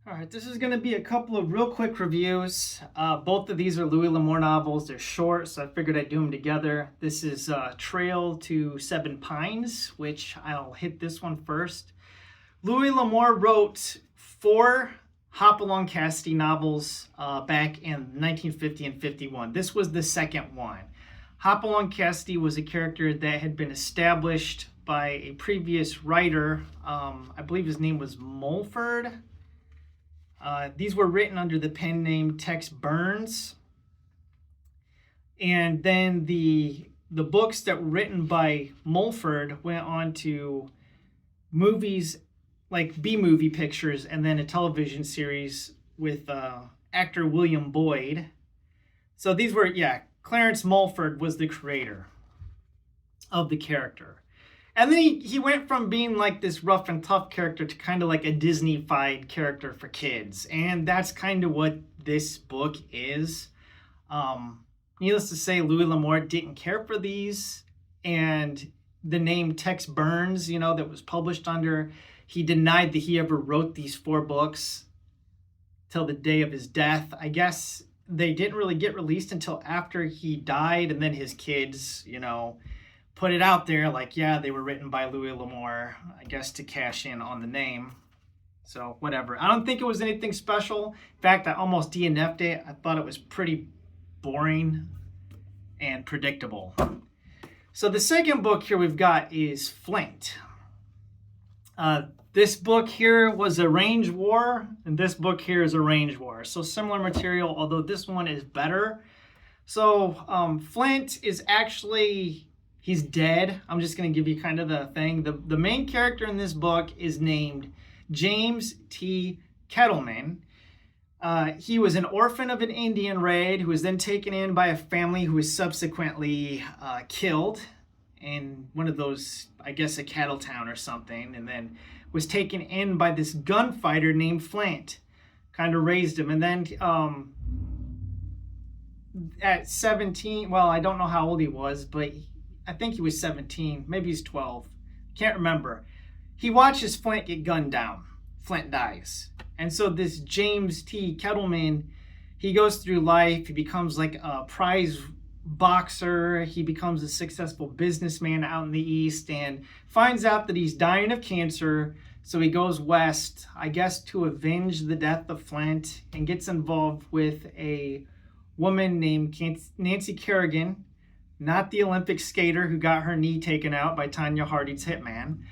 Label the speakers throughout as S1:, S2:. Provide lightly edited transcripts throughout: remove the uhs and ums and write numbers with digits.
S1: All right, this is going to be a couple of real quick reviews. Both of these are Louis L'Amour novels. They're short, so I figured I'd do them together. This is Trail to Seven Pines, which I'll hit this one first. Louis L'Amour wrote four Hopalong Cassidy novels back in 1950 and 51. This was the second one. Hopalong Cassidy was a character that had been established by a previous writer. I believe his name was Mulford. These were written under the pen name Tex Burns. And then the books that were written by Mulford went on to movies like B-movie pictures and then a television series with actor William Boyd. So these were, Clarence Mulford was the creator of the character. And then he went from being like this rough and tough character to kind of like a Disney-fied character for kids. And that's kind of what this book is. Needless to say, Louis L'Amour didn't care for these. And the name Tex Burns, that was published under, he denied that he ever wrote these four books till the day of his death. I guess they didn't really get released until after he died. And then his kids, put it out there like, yeah, they were written by Louis L'Amour, I guess to cash in on the name. So whatever. I don't think it was anything special. In fact, I almost DNF'd it. I thought it was pretty boring and predictable. So the second book here we've got is Flint. This book here was a range war, and this book here is a range war. So similar material, although this one is better. So Flint is actually... he's dead. I'm just going to give you kind of the thing. The main character in this book is named James T. Kettleman. He was an orphan of an Indian raid who was then taken in by a family who was subsequently killed in one of those, I guess, a cattle town or something, and then was taken in by this gunfighter named Flint. Kind of raised him. And then at 17, well, I don't know how old he was, but I think he was 17, maybe he's 12. Can't remember. He watches Flint get gunned down. Flint dies. And so this James T. Kettleman, he goes through life. He becomes like a prize boxer. He becomes a successful businessman out in the East and finds out that he's dying of cancer. So he goes west, I guess, to avenge the death of Flint and gets involved with a woman named Nancy Kerrigan. Not the Olympic skater who got her knee taken out by Tanya Harding's hitman,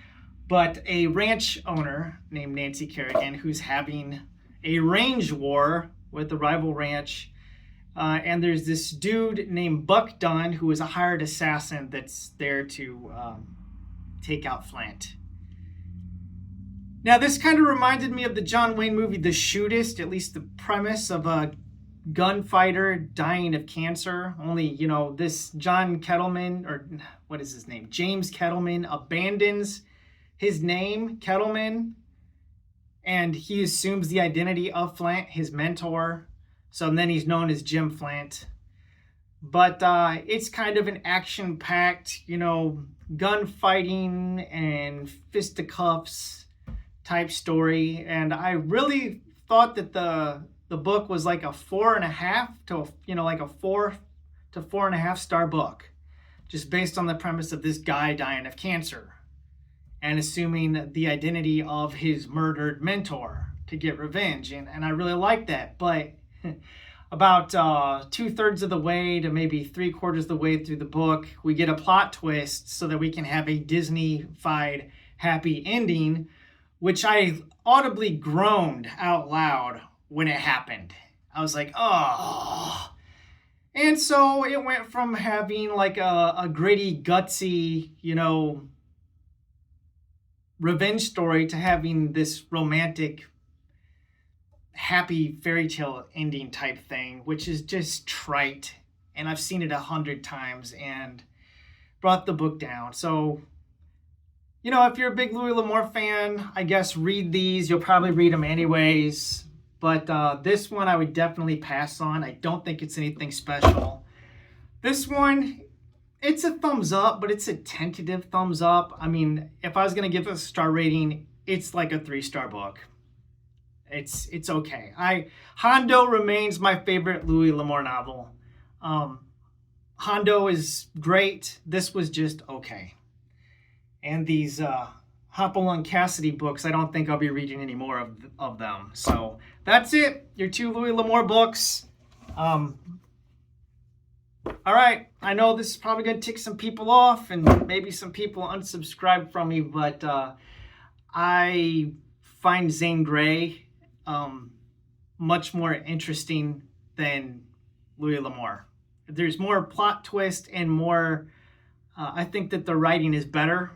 S1: but a ranch owner named Nancy Kerrigan who's having a range war with the rival ranch. And there's this dude named Buck Dunn who is a hired assassin that's there to take out Flint. Now, this kind of reminded me of the John Wayne movie The Shootist, at least the premise of a gunfighter dying of cancer. Only, this John Kettleman, or what is his name? James Kettleman abandons his name, Kettleman, and he assumes the identity of Flint, his mentor. So then he's known as Jim Flint. But it's kind of an action-packed, gunfighting and fisticuffs type story. And I really thought that the book was like a 4.5 to, like a 4 to 4.5 star book, just based on the premise of this guy dying of cancer and assuming the identity of his murdered mentor to get revenge. And I really liked that. But about 2/3 of the way to maybe 3/4 of the way through the book, we get a plot twist so that we can have a Disney-fied happy ending, which I audibly groaned out loud when it happened. I was like, oh. And so it went from having like a gritty, gutsy, revenge story to having this romantic, happy fairy tale ending type thing, which is just trite. And I've seen it 100 times and brought the book down. So, if you're a big Louis L'Amour fan, I guess read these. You'll probably read them anyways. But this one I would definitely pass on. I don't think it's anything special. This one, it's a thumbs up, but it's a tentative thumbs up. I mean, if I was going to give it a star rating, it's like a 3-star book. It's okay. Hondo remains my favorite Louis L'Amour novel. Hondo is great. This was just okay. And these Hopalong Cassidy books, I don't think I'll be reading any more of them. So that's it. Your 2 Louis L'Amour books. All right. I know this is probably going to tick some people off and maybe some people unsubscribe from me, but I find Zane Grey much more interesting than Louis L'Amour. There's more plot twist and more, I think that the writing is better.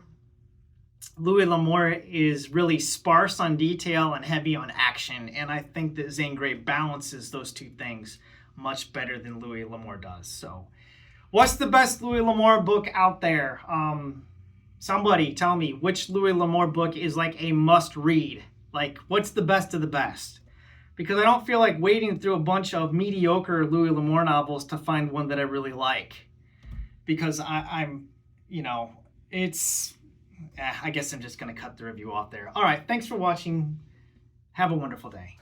S1: Louis L'Amour is really sparse on detail and heavy on action, and I think that Zane Grey balances those two things much better than Louis L'Amour does. So, what's the best Louis L'Amour book out there? Somebody tell me which Louis L'Amour book is like a must-read. Like, what's the best of the best? Because I don't feel like wading through a bunch of mediocre Louis L'Amour novels to find one that I really like. Because I guess I'm just going to cut the review off there. All right, thanks for watching. Have a wonderful day.